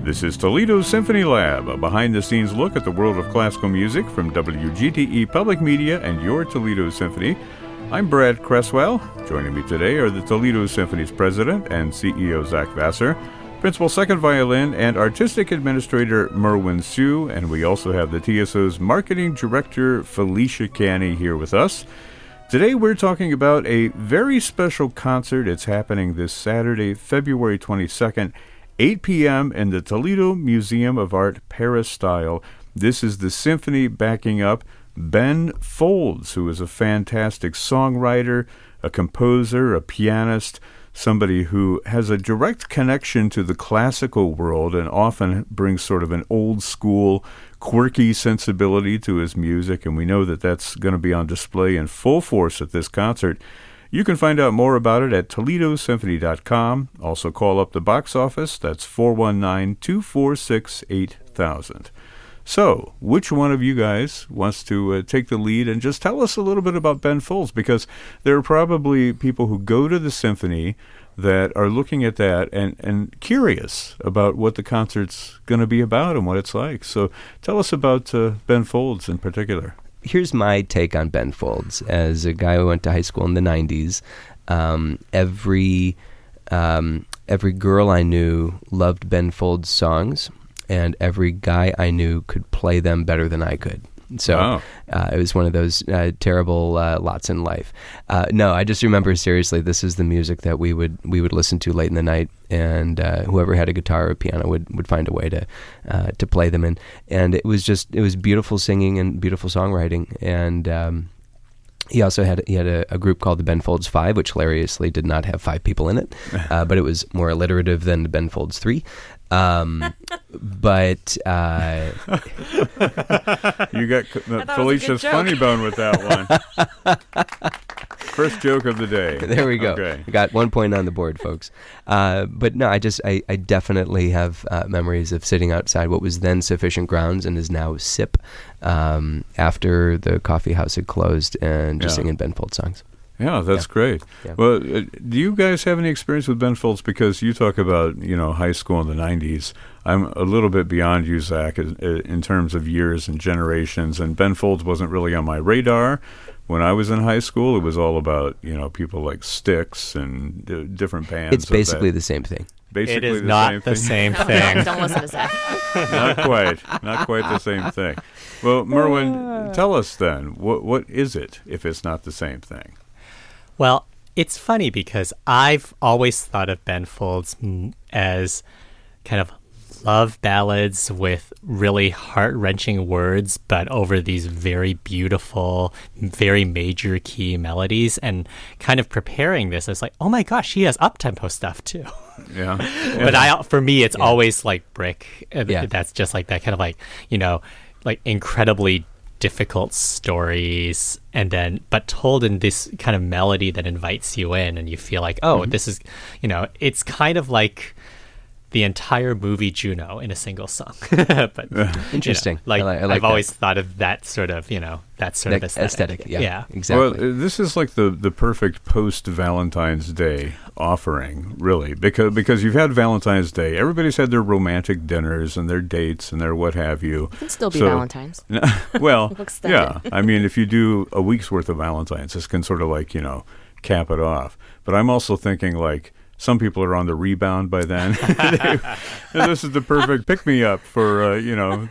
This is Toledo Symphony Lab, a behind-the-scenes look at the world of classical music from WGTE Public Media and your Toledo Symphony. I'm Brad Cresswell. Joining me today are the Toledo Symphony's president and CEO, Zach Vassar, principal second violin and artistic administrator, Merwin Sue, and we also have the TSO's marketing director, Felicia Canny, here with us. Today we're talking about a very special concert. It's happening this Saturday, February 22nd, 8 p.m. in the Toledo Museum of Art Peristyle. This is the symphony backing up Ben Folds, who is a fantastic songwriter, a composer, a pianist, somebody who has a direct connection to the classical world and often brings sort of an old school, quirky sensibility to his music, and we know that that's going to be on display in full force at this concert. You can find out more about it at ToledoSymphony.com. Also call up the box office. That's 419-246-8000. So, which one of you guys wants to take the lead and just tell us a little bit about Ben Folds? Because there are probably people who go to the symphony that are looking at that and curious about what the concert's going to be about and what it's like. So tell us about Ben Folds in particular. Here's my take on Ben Folds. As a guy who went to high school in the 90s, every girl I knew loved Ben Folds' songs, and every guy I knew could play them better than I could. So it was one of those terrible lots in life. No, I just remember seriously, this is the music that we would listen to late in the night, and whoever had a guitar or a piano would find a way to play them in. And it was beautiful singing and beautiful songwriting. And he also had a group called the Ben Folds 5, which hilariously did not have 5 people in it, but it was more alliterative than the Ben Folds 3. But you got Felicia's funny bone with that one. First joke of the day. There we go. Okay. We got 1 point on the board, folks. But no, I definitely have memories of sitting outside what was then Sufficient Grounds and is now SIP after the coffee house had closed and just singing Ben Folds songs. Yeah, that's great. Yeah. Well, do you guys have any experience with Ben Folds? Because you talk about, high school in the 90s. I'm a little bit beyond you, Zach, in terms of years and generations, and Ben Folds wasn't really on my radar. When I was in high school, it was all about, people like Styx and different bands. It's basically the same thing. Basically it is not the same thing. Don't listen to Zach. Not quite the same thing. Well, Merwin, tell us then, what is it if it's not the same thing? Well, it's funny because I've always thought of Ben Folds as kind of love ballads with really heart-wrenching words, but over these very beautiful, very major key melodies, and kind of preparing this as like, oh my gosh, he has up-tempo stuff too. Yeah. But for me, it's always like Brick. That's just like that kind of like, like incredibly difficult stories, and then but told in this kind of melody that invites you in, and you feel like, this is, it's kind of like the entire movie Juno in a single song. But interesting. I like I've that. Always thought of that sort of, that sort of aesthetic. Yeah, exactly. Well, this is like the perfect post-Valentine's Day offering, really, because you've had Valentine's Day. Everybody's had their romantic dinners and their dates and their what have you. It can still be Valentine's. Well, yeah. I mean, if you do a week's worth of Valentine's, this can sort of like, cap it off. But I'm also thinking like, some people are on the rebound by then. And this is the perfect pick-me-up for,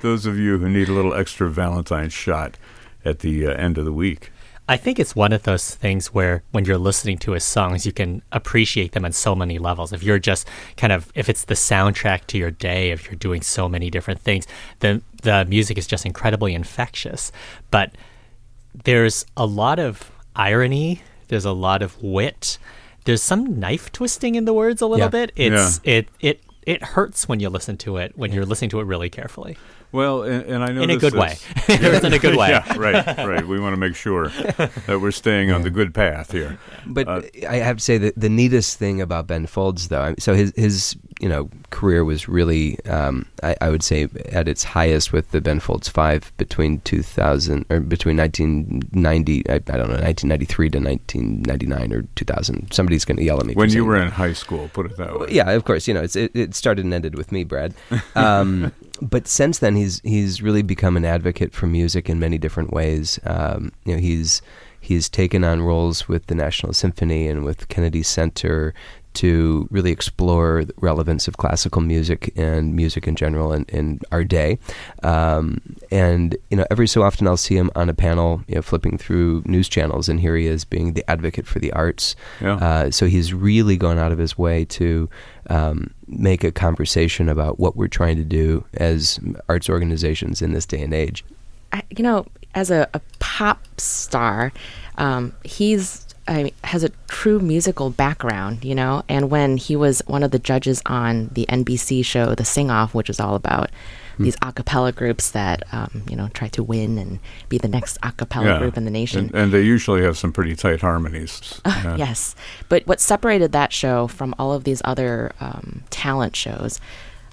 those of you who need a little extra Valentine's shot at the end of the week. I think it's one of those things where when you're listening to his songs, you can appreciate them on so many levels. If you're just if it's the soundtrack to your day, if you're doing so many different things, then the music is just incredibly infectious. But there's a lot of irony. There's a lot of wit. There's some knife twisting in the words a little bit. It hurts when you listen to it, when you're listening to it really carefully. Well, and I know in a good way. It hurts in a good way. Yeah, right. We want to make sure that we're staying on the good path here. But I have to say that the neatest thing about Ben Folds, though, so his career was really, I would say, at its highest with the Ben Folds Five between 2000 or between 1990, I don't know, 1993 to 1999 or 2000. Somebody's going to yell at me when you were in high school. Put it that way. Yeah, of course. It started and ended with me, Brad. But since then, he's really become an advocate for music in many different ways. He's taken on roles with the National Symphony and with Kennedy Center to really explore the relevance of classical music and music in general in our day. And every so often I'll see him on a panel, flipping through news channels, and here he is being the advocate for the arts. Yeah. So he's really gone out of his way to make a conversation about what we're trying to do as arts organizations in this day and age. As a pop star, has a true musical background, and when he was one of the judges on the NBC show, The Sing Off, which is all about these a cappella groups that, try to win and be the next a cappella group in the nation. And they usually have some pretty tight harmonies. Yes. But what separated that show from all of these other talent shows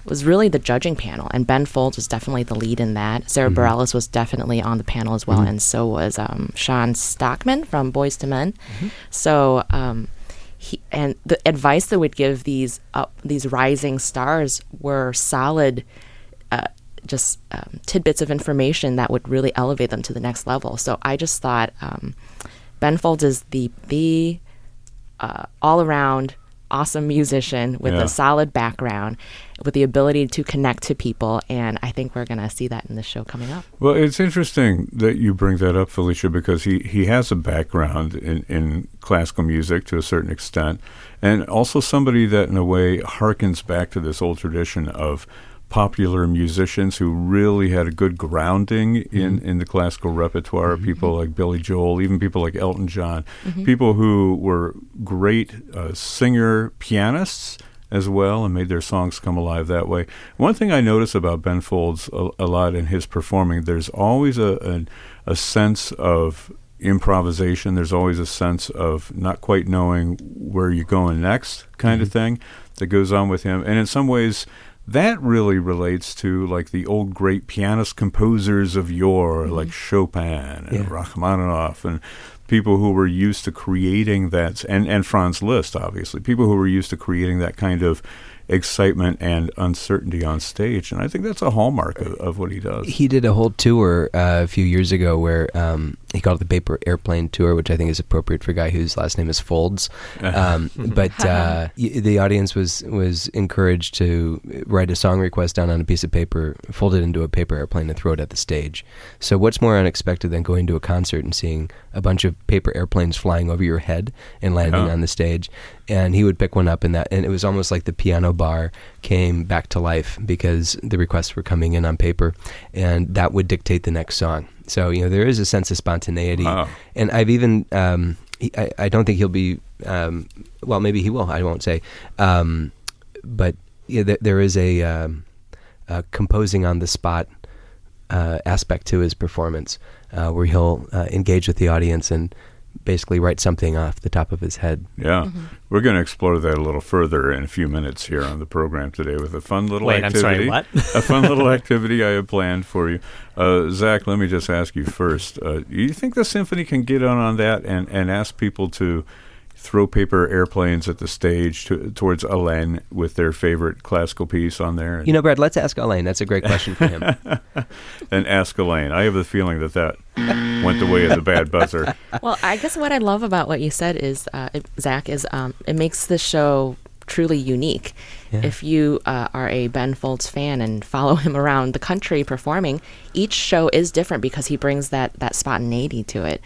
was really the judging panel, and Ben Folds was definitely the lead in that. Sarah Bareilles was definitely on the panel as well, and so was Sean Stockman from Boyz II Men. So and the advice that would give these rising stars were solid, tidbits of information that would really elevate them to the next level. So I just thought Ben Folds is the all around awesome musician with a solid background, with the ability to connect to people, and I think we're going to see that in the show coming up. Well, it's interesting that you bring that up, Felicia, because he has a background in classical music to a certain extent, and also somebody that in a way harkens back to this old tradition of popular musicians who really had a good grounding in the classical repertoire, people like Billy Joel, even people like Elton John, people who were great singer pianists as well and made their songs come alive that way. One thing I notice about Ben Folds a lot in his performing, there's always a sense of improvisation. There's always a sense of not quite knowing where you're going next kind of thing that goes on with him. And in some ways, that really relates to like the old great pianist composers of yore, like Chopin and Rachmaninoff, and people who were used to creating that, and Franz Liszt, obviously, people who were used to creating that kind of excitement and uncertainty on stage. And I think that's a hallmark of what he does. He did a whole tour a few years ago where he called it the Paper Airplane Tour, which I think is appropriate for a guy whose last name is Folds. But the audience was encouraged to write a song request down on a piece of paper, fold it into a paper airplane, and throw it at the stage. So what's more unexpected than going to a concert and seeing a bunch of paper airplanes flying over your head and landing on the stage? And he would pick one up, and it was almost like the piano bar came back to life because the requests were coming in on paper, and that would dictate the next song. So, there is a sense of spontaneity. Wow. And I've even, I don't think he'll be, well, maybe he will, I won't say. But there is a composing on the spot aspect to his performance where he'll engage with the audience and basically write something off the top of his head. Yeah. We're going to explore that a little further in a few minutes here on the program today with a fun little activity. I'm sorry, what? A fun little activity I have planned for you. Zach, let me just ask you first. Do you think the symphony can get on that and ask people to throw paper airplanes at the stage towards Alain with their favorite classical piece on there? Brad, let's ask Alain. That's a great question for him. And ask Alain. I have the feeling that went the way of the bad buzzer. Well, I guess what I love about what you said is, Zach, is it makes the show truly unique. Yeah. If you are a Ben Folds fan and follow him around the country performing, each show is different because he brings that spontaneity to it.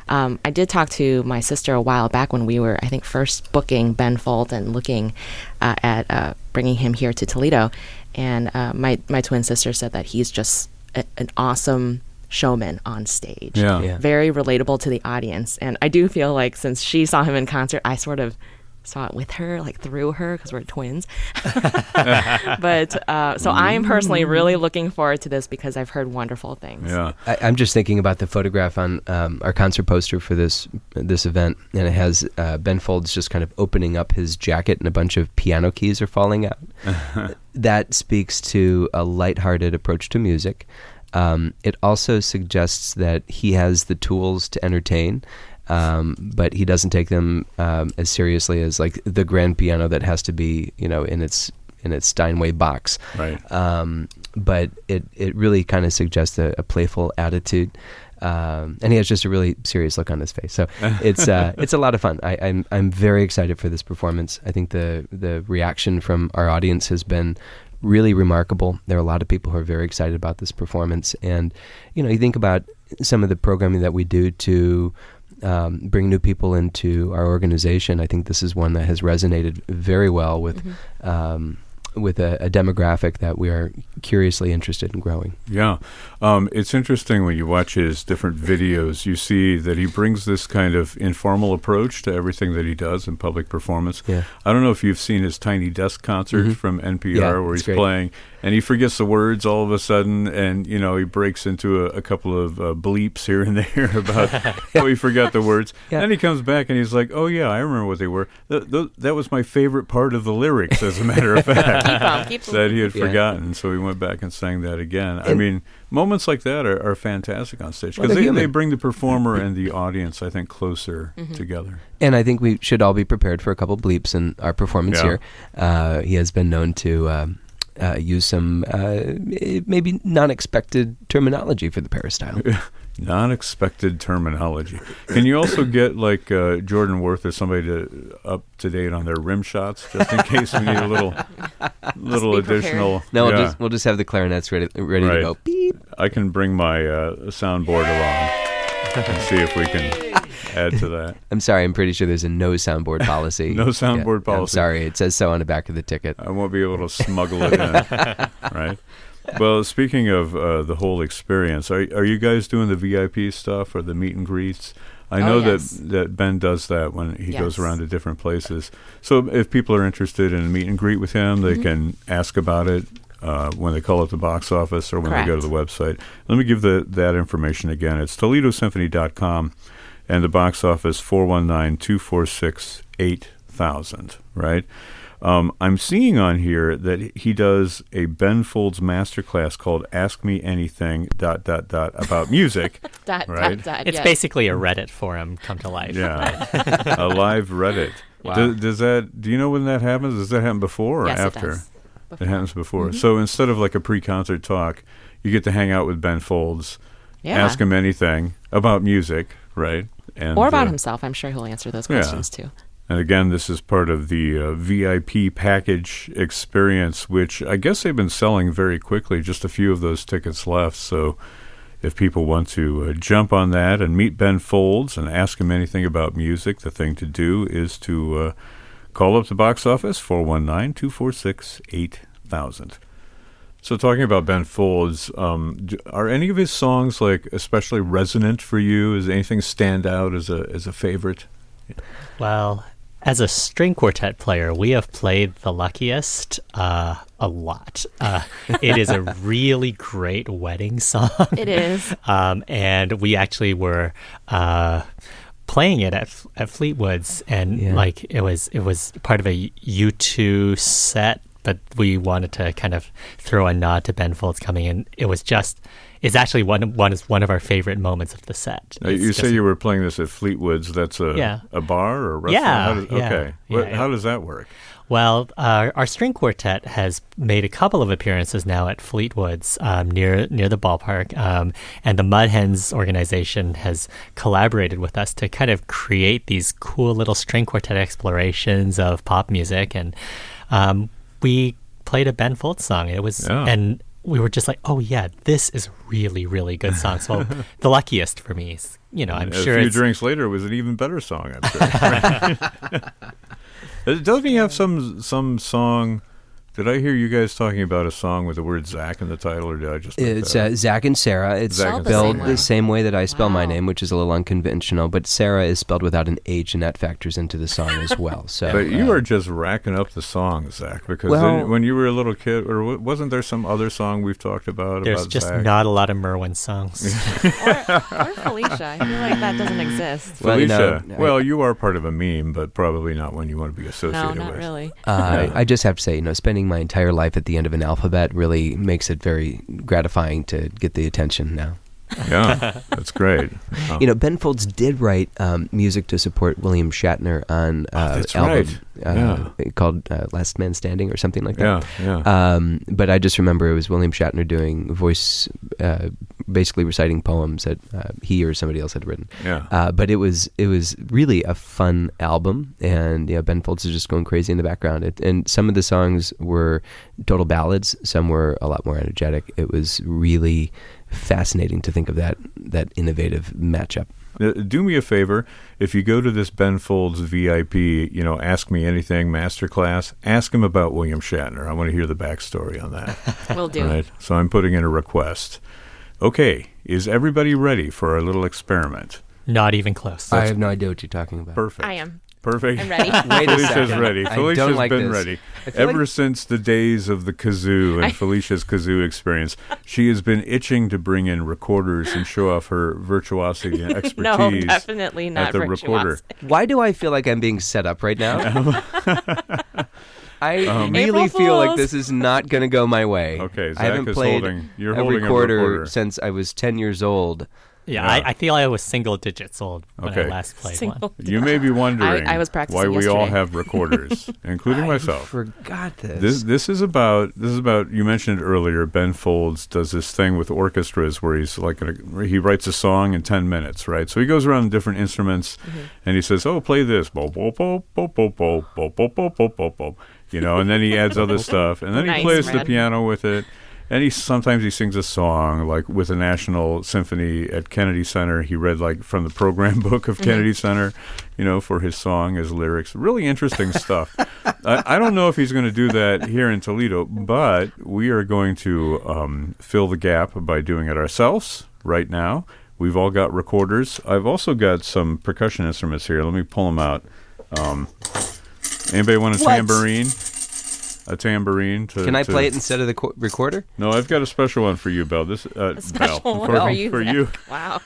I did talk to my sister a while back when we were, I think, first booking Ben Folds and looking at bringing him here to Toledo. And my twin sister said that he's just an awesome showman on stage. Yeah. Very relatable to the audience. And I do feel like since she saw him in concert, I sort of saw it with her, like through her, because we're twins. But so I am personally really looking forward to this because I've heard wonderful things. Yeah. I'm just thinking about the photograph on our concert poster for this event, and it has Ben Folds just kind of opening up his jacket, and a bunch of piano keys are falling out. That speaks to a lighthearted approach to music. It also suggests that he has the tools to entertain, but he doesn't take them as seriously as like the grand piano that has to be, in its Steinway box. Right. But it really kind of suggests a playful attitude. And he has just a really serious look on his face. So it's a lot of fun. I'm very excited for this performance. I think the reaction from our audience has been really remarkable. There are a lot of people who are very excited about this performance. And, you think about some of the programming that we do to bring new people into our organization. I think this is one that has resonated very well with a demographic that we are curiously interested in growing. Yeah. It's interesting when you watch his different videos, you see that he brings this kind of informal approach to everything that he does in public performance. Yeah. I don't know if you've seen his Tiny Desk concert from NPR where he's great. playing and he forgets the words all of a sudden and, he breaks into a couple of bleeps here and there about how he forgot the words. Yeah. Then he comes back and he's like, oh, yeah, I remember what they were. That was my favorite part of the lyrics, as a matter of fact. Keep 'em. That he had forgotten, so he went back and sang that again. I mean, moments like that are fantastic on stage because they bring the performer and the audience, I think, closer together. And I think we should all be prepared for a couple bleeps in our performance here. He has been known to use some maybe non-expected terminology for the peristyle. Non-expected terminology. Can you also get like Jordan Worth or somebody up to date on their rim shots, just in case we need a little additional? No, we'll just have the clarinets ready to go. Beep. I can bring my soundboard along and see if we can add to that. I'm sorry, I'm pretty sure there's a no soundboard policy. No soundboard policy. I'm sorry, it says so on the back of the ticket. I won't be able to smuggle it in, right? Well, speaking of the whole experience, are you guys doing the VIP stuff or the meet and greets? I know that Ben does that when he goes around to different places. So if people are interested in a meet and greet with him, they can ask about it when they call up the box office or when they go to the website. Let me give that information again. It's ToledoSymphony.com and the box office 419-246-8000, right? I'm seeing on here that he does a Ben Folds masterclass called Ask Me Anything ... about music. Right? It's basically a Reddit forum come to life. Yeah, a live Reddit. Wow. Do you know when that happens? Does that happen before or after? It does. It happens before. So instead of like a pre-concert talk, you get to hang out with Ben Folds, ask him anything about music, right? And, or about himself. I'm sure he'll answer those questions too. And again, this is part of the VIP package experience, which I guess they've been selling very quickly, just a few of those tickets left. So if people want to jump on that and meet Ben Folds and ask him anything about music, the thing to do is to call up the box office, 419-246-8000. So talking about Ben Folds, are any of his songs like especially resonant for you? Does anything stand out as a favorite? Well, as a string quartet player, we have played The Luckiest a lot. It is a really great wedding song. It is. And we actually were playing it at Fleetwood's, and like it was part of a U2 set, but we wanted to kind of throw a nod to Ben Folds coming in. It's actually one of our favorite moments of the set. You say you were playing this at Fleetwood's. That's a bar or a restaurant? Okay. How does that work? Well, our string quartet has made a couple of appearances now at Fleetwood's near the ballpark, and the Mud Hens organization has collaborated with us to kind of create these cool little string quartet explorations of pop music, and we played a Ben Folds song. It was and we were just like, oh yeah, this is a really, really good song. So The Luckiest for me, I'm sure a few drinks later it was an even better song, I'm sure. Doesn't he have some song Did I hear you guys talking about a song with the word Zach in the title, or did I just? It's Zach and Sarah. It's Zach and spelled Sarah. the same way that I spell my Wow. name, which is a little unconventional. But Sarah is spelled without an H, and that factors into the song as well. So, But you are just racking up the songs, Zach, because Well- when you were a little kid, or wasn't there some other song we've talked about? There's about just Zach? not a lot of Merwin songs. Or Felicia. I feel like that doesn't exist. Well, you Felicia. know, Well, you are part of a meme, but probably not one you want to be No, associated not with. really. I just have to say, spending my entire life at the end of an alphabet really makes it very gratifying to get the attention now. Yeah, that's great. Oh. Ben Folds did write music to support William Shatner on that's album right. called Last Man Standing or something like that. Yeah. But I just remember it was William Shatner doing voice, basically reciting poems that he or somebody else had written. Yeah. But it was really a fun album, and Ben Folds is just going crazy in the background. And some of the songs were total ballads, some were a lot more energetic. It was really fascinating to think of that innovative matchup. Do me a favor, if you go to this Ben Folds VIP, Ask Me Anything masterclass, ask him about William Shatner. I want to hear the backstory on that. Will do. Right? So I'm putting in a request. Okay, is everybody ready for our little experiment? Not even close. I have no idea what you're talking about. Perfect. I am. Perfect. I'm ready. Wait a Felicia's second. ready. I Felicia's don't like been this. ready. I feel Ever like- since the days of the kazoo and Felicia's kazoo experience, she has been itching to bring in recorders and show off her virtuosity and expertise. No, definitely not at the virtuosic. recorder. Why do I feel like I'm being set up right now? I really April feel like Fools. this is not going to go my way. Okay, Zach I haven't is played you're a holding recorder a recorder. since I was 10 years old. Yeah, Yeah. I feel I was single digits old when I Okay. last played Single. one. You may be wondering I was practicing why we all yesterday. have recorders, including myself. Forgot this. This is about you mentioned earlier. Ben Folds does this thing with orchestras where he's he writes a song in 10 minutes, right? So he goes around different instruments and he says, "Oh, play this," bo bo bo bo bo bo bo bo bo bo bo bo, and then he adds other stuff, and then he Nice, plays the Brad. piano with it. And sometimes he sings a song, like with the National Symphony at Kennedy Center. He read from the program book of Kennedy Center, for his song, his lyrics. Really interesting stuff. I don't know if he's going to do that here in Toledo, but we are going to fill the gap by doing it ourselves right now. We've all got recorders. I've also got some percussion instruments here. Let me pull them out. Anybody want a tambourine? A tambourine Can I play it instead of the recorder? No, I've got a special one for you, Belle. This A special Belle. one for, for you. for Zach. you. Wow.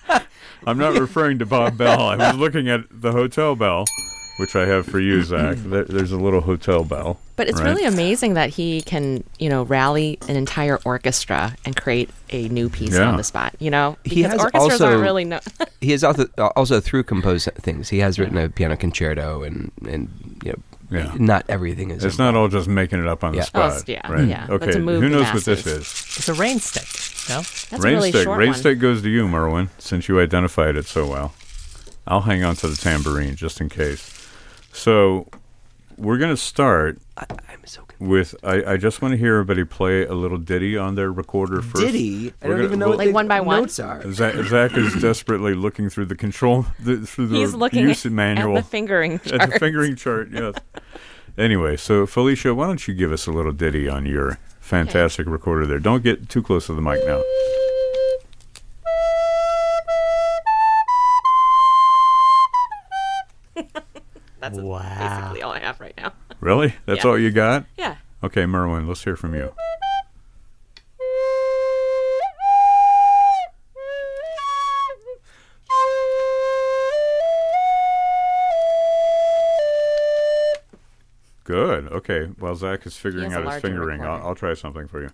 I'm not referring to Bob Bell. I was looking at the hotel bell, which I have for you, Zach. There's a little hotel bell. But it's right? really amazing that he can, rally an entire orchestra and create a new piece Yeah. on the spot. Because He has orchestras also- aren't really He has also through composed things. He has written a piano concerto and Yeah. not everything is. It's not all just making it up on the Yeah. spot. Oh, yeah, right? yeah. But Okay, to move who the knows what this masses. is? It's a rain stick, no? That's a Rain really stick. short Rain one. stick goes to you, Merwin, since you identified it so well. I'll hang on to the tambourine just in case. So we're going to start I'm so confused. with, I just want to hear everybody play a little ditty on their recorder first. Diddy? I We're don't gonna- even know well- what Like the one by one? notes are. Zach is desperately looking through the control, through the He's looking use at manual. the fingering chart. At the fingering chart, yes. Anyway, so Felicia, why don't you give us a little ditty on your fantastic recorder there? Don't get too close to the mic now. That's Wow. basically all I have right now. Really? That's Yeah. all you got? Yeah. Okay, Merwin, let's hear from you. Good. Okay. While Zach is figuring He has a out his larger fingering, recorder. I'll try something for you.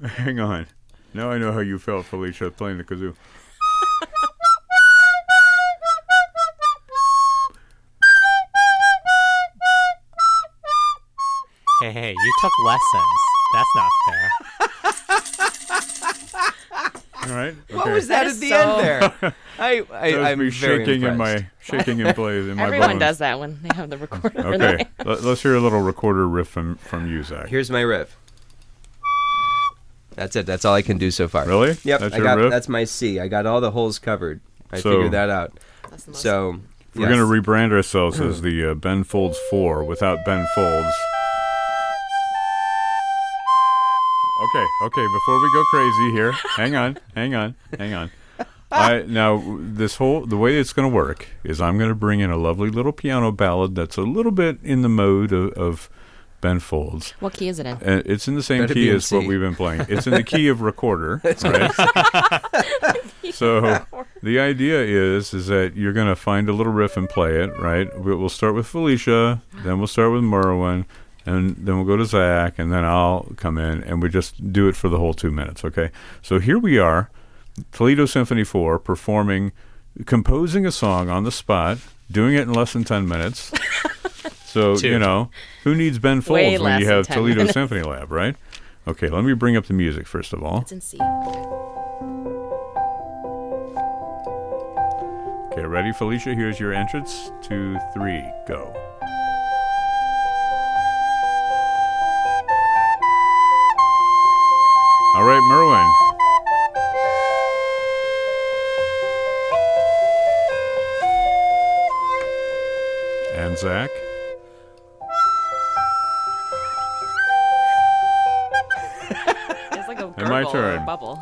Hang on. Now I know how you felt, Felicia, playing the kazoo. Hey, you took lessons. That's not fair. All right. Okay. What was that That at is the so- end there? That was I'm me very shaking impressed. shaking in place in my Everyone bones. does that when they have the recorder. Okay. Let's hear a little recorder riff from you, Zach. Here's my riff. That's it. That's all I can do so far. Really? Yep. That's I your got. riff? That's my C. I got all the holes covered. I So- figured that out. That's the most So We're going to rebrand ourselves as the Ben Folds 4 without Ben Folds. Okay, before we go crazy here, hang on. The way it's going to work is I'm going to bring in a lovely little piano ballad that's a little bit in the mode of Ben Folds. What key is it in? It's in the same key as what we've been playing. It's in the key of recorder, right? So the idea is that you're going to find a little riff and play it, right? We'll start with Felicia, then we'll start with Merwin, and then we'll go to Zach, and then I'll come in, and we just do it for the whole 2 minutes, okay? So here we are, Toledo Symphony 4, composing a song on the spot, doing it in less than 10 minutes. So, who needs Ben Folds when you have Toledo minutes. Symphony Lab, right? Okay, let me bring up the music first of all. It's in C. Okay, ready, Felicia? Here's your entrance. 2, 3, go. All right, Merwin. And Zach. It's like a And my gurgle or turn. a bubble.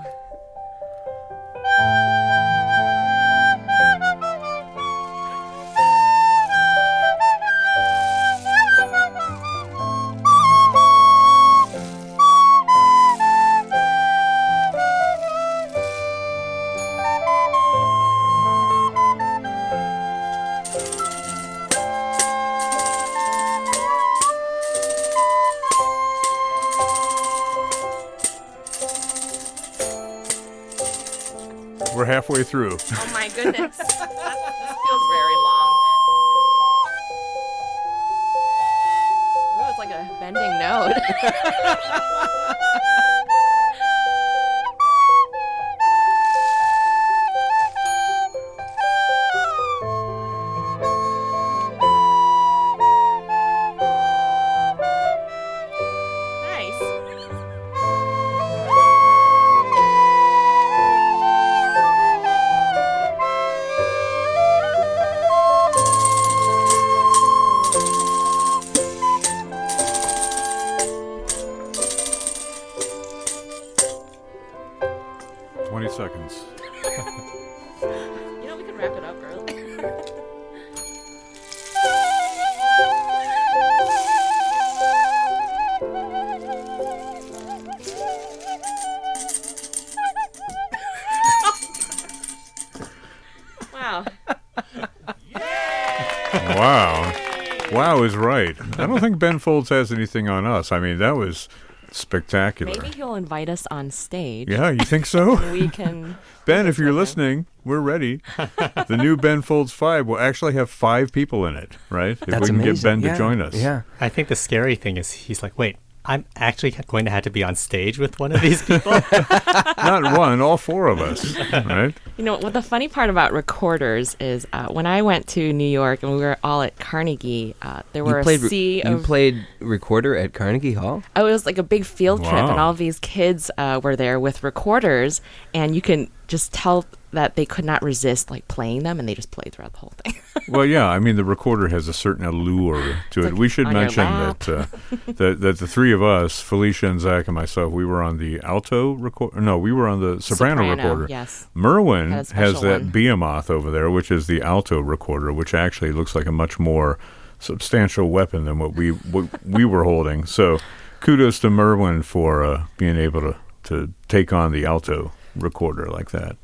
We're halfway through. Oh my goodness. This feels very long. Ooh, it's like a bending note. Nice. 20 seconds. We could wrap it up early. Wow. Wow is right. I don't think Ben Folds has anything on us. I mean, that was spectacular. Maybe he'll invite us on stage. Yeah, you think so? We can. Ben, if you're listening, we're ready. The new Ben Folds 5 will actually have 5 people in it, right? If That's we can amazing. get Ben to join us. Yeah. I think the scary thing is he's like, wait, I'm actually going to have to be on stage with one of these people? Not one, all 4 of us, right? What the funny part about recorders is when I went to New York and we were all at Carnegie, there were a sea of... You played recorder at Carnegie Hall? It was like a big field trip, Wow. and all of these kids were there with recorders, and you can just tell that they could not resist playing them, and they just played throughout the whole thing. Well, yeah, I mean, the recorder has a certain allure to it. like We should on your mention lap. that the 3 of us, Felicia and Zach and myself, we were on the alto recorder. No, we were on the soprano recorder. Yes. Merwin Had a has special that one. behemoth over there, which is the alto recorder, which actually looks like a much more substantial weapon than what we were holding. So kudos to Merwin for being able to take on the alto recorder like that.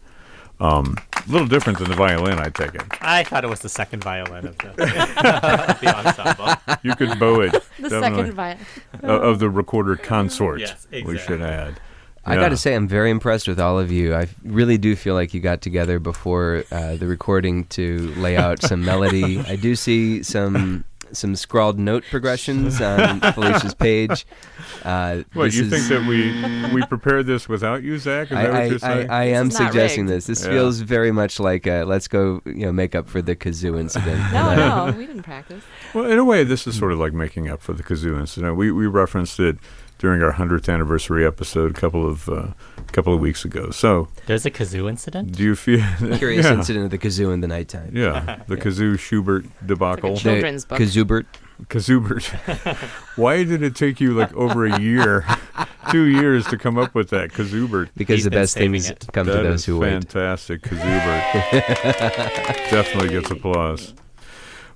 A little different than the violin, I take it. I thought it was the second violin of the ensemble. You could bow it. The definitely. second violin. Of the recorder consort, Yes, we exactly. should add. I Yeah. got to say, I'm very impressed with all of you. I really do feel like you got together before the recording to lay out some melody. I do see some scrawled note progressions on Felicia's page. What, you think that we prepared this without you, Zach? Is that what you're saying? I am This is not suggesting rigged. this. This Yeah. feels very much like let's go, make up for the kazoo incident. No, we didn't practice. Well, in a way, this is sort of like making up for the kazoo incident. We referenced it during our 100th anniversary episode a couple of weeks ago. So there's a kazoo incident. do you feel Curious incident of the kazoo in the nighttime. Yeah, the kazoo Schubert debacle. It's like a children's book. Kazoobert. Why did it take you like over a year, 2 years to come up with that, Kazoobert? Because He's the been best saving things it. come to those who wait. Fantastic, Kazoobert. Definitely gets applause.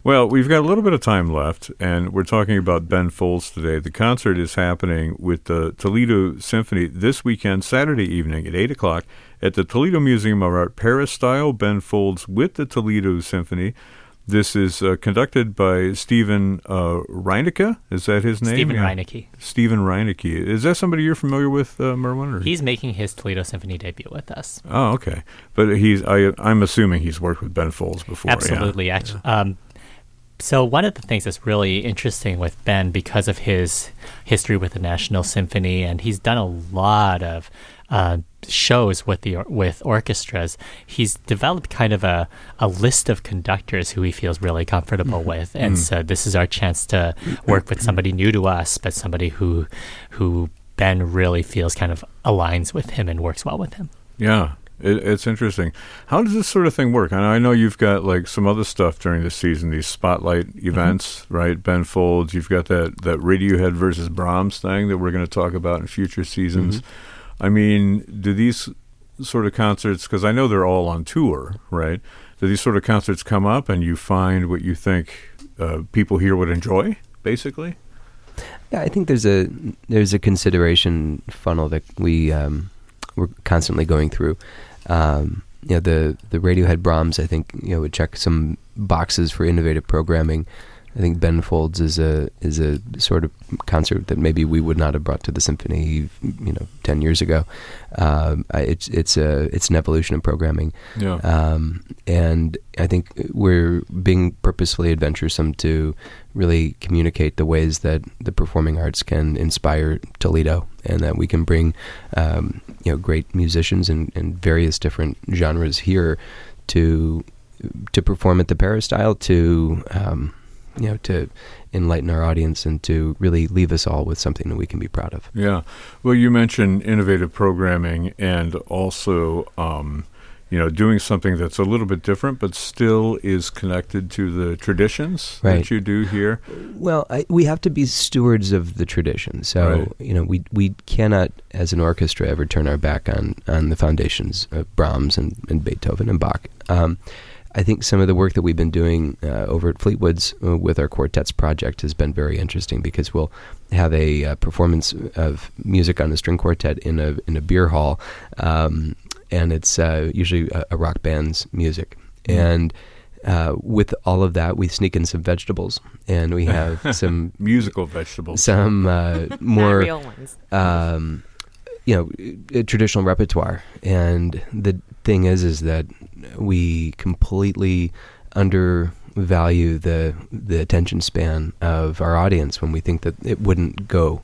Well, we've got a little bit of time left, and we're talking about Ben Folds today. The concert is happening with the Toledo Symphony this weekend, Saturday evening at 8 o'clock at the Toledo Museum of Art, Paris style. Ben Folds with the Toledo Symphony. This is conducted by Stephen Reinecke. Is that his name? Stephen Reinecke. Stephen Reinecke. Is that somebody you're familiar with, Merwin? Or? He's making his Toledo Symphony debut with us. Oh, okay. But I'm assuming he's worked with Ben Folds before. Absolutely. Yeah. Actually, so one of the things that's really interesting with Ben, because of his history with the National Symphony, and he's done a lot of shows with orchestras, he's developed kind of a list of conductors who he feels really comfortable with. And so this is our chance to work with somebody new to us, but somebody who Ben really feels kind of aligns with him and works well with him. Yeah. It's interesting. How does this sort of thing work? I know you've got like some other stuff during the season, these spotlight events, right? Ben Folds, you've got that Radiohead versus Brahms thing that we're going to talk about in future seasons. I mean, do these sort of concerts, because I know they're all on tour, right? Do these sort of concerts come up and you find what you think people here would enjoy, basically? Yeah, I think there's a consideration funnel that we're constantly going through. The Radiohead Brahms, I think, would check some boxes for innovative programming. I think Ben Folds is a sort of concert that maybe we would not have brought to the symphony, 10 years ago. It's an evolution in programming. Yeah. And I think we're being purposefully adventuresome to really communicate the ways that the performing arts can inspire Toledo, and that we can bring great musicians in various different genres here to perform at the Paris style, to enlighten our audience and to really leave us all with something that we can be proud of. Yeah. Well, you mentioned innovative programming and also, doing something that's a little bit different, but still is connected to the traditions that you do here. Well, we have to be stewards of the tradition. So, we cannot, as an orchestra, ever turn our back on the foundations of Brahms and Beethoven and Bach. I think some of the work that we've been doing over at Fleetwood's with our Quartets project has been very interesting, because we'll have a performance of music on a string quartet in a beer hall, and it's usually a rock band's music. And with all of that, we sneak in some vegetables, and we have some musical vegetables, some more Not real ones. Traditional repertoire. And the thing is that we completely undervalue the attention span of our audience when we think that it wouldn't go.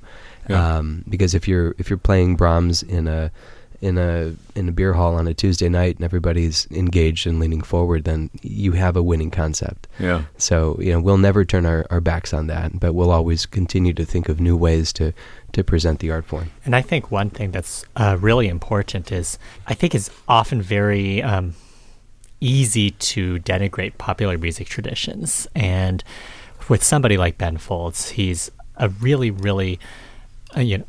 Yeah. Because if you're playing Brahms in a beer hall on a Tuesday night and everybody's engaged and leaning forward, then you have a winning concept. Yeah. So we'll never turn our backs on that, but we'll always continue to think of new ways to present the art form. And I think one thing that's really important is, I think it's often very easy to denigrate popular music traditions. And with somebody like Ben Folds, he's a really, really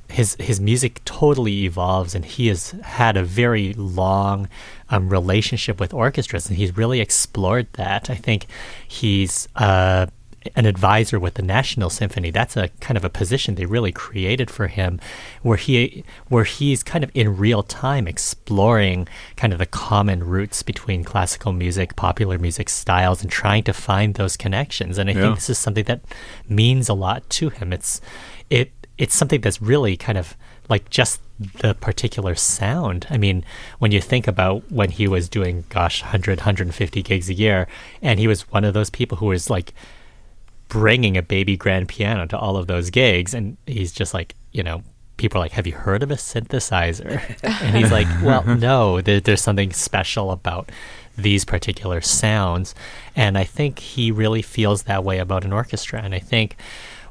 his music totally evolves, and he has had a very long relationship with orchestras, and he's really explored that. I think he's an advisor with the National Symphony. That's a kind of a position they really created for him, where he's kind of in real time exploring kind of the common roots between classical music, popular music styles, and trying to find those connections. And I think this is something that means a lot to him. It's something that's really kind of like just the particular sound. I mean, when you think about when he was doing, 150 gigs a year, and he was one of those people who was like bringing a baby grand piano to all of those gigs, and he's just like, people are like, have you heard of a synthesizer? And he's like, well, no, there's something special about these particular sounds. And I think he really feels that way about an orchestra. And I think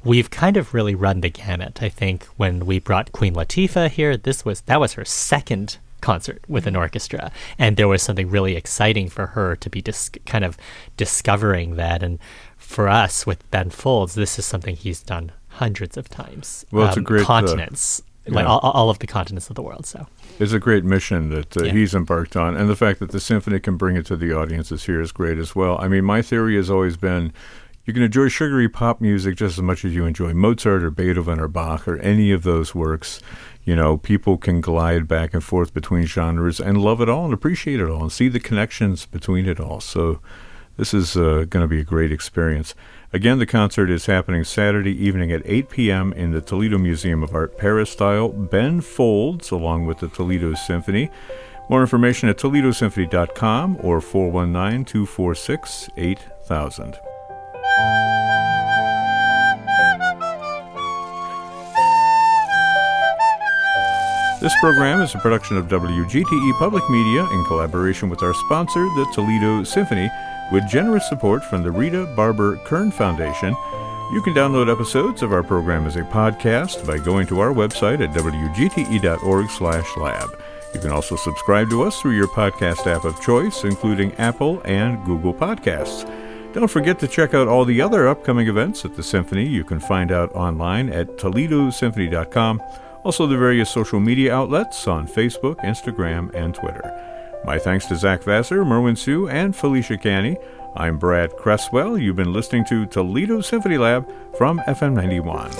we've kind of really run the gamut. I think when we brought Queen Latifah here, that was her second concert with an orchestra, and there was something really exciting for her to be kind of discovering that. And for us with Ben Folds, this is something he's done hundreds of times. Well, it's a great continents, like all of the continents of the world. So it's a great mission that he's embarked on, and the fact that the symphony can bring it to the audiences here is great as well. I mean, my theory has always been you can enjoy sugary pop music just as much as you enjoy Mozart or Beethoven or Bach or any of those works. You know, people can glide back and forth between genres and love it all and appreciate it all and see the connections between it all. So this is going to be a great experience. Again, the concert is happening Saturday evening at 8 p.m. in the Toledo Museum of Art Paris-style. Ben Folds, along with the Toledo Symphony. More information at toledosymphony.com or 419-246-8000. This program is a production of WGTE Public Media in collaboration with our sponsor, the Toledo Symphony, with generous support from the Rita Barber Kern Foundation. You can download episodes of our program as a podcast by going to our website at wgte.org/lab. You can also subscribe to us through your podcast app of choice, including Apple and Google Podcasts. Don't forget to check out all the other upcoming events at the Symphony. You can find out online at toledosymphony.com. Also, the various social media outlets on Facebook, Instagram, and Twitter. My thanks to Zach Vassar, Merwin Sue, and Felicia Canny. I'm Brad Cresswell. You've been listening to Toledo Symphony Lab from FM 91.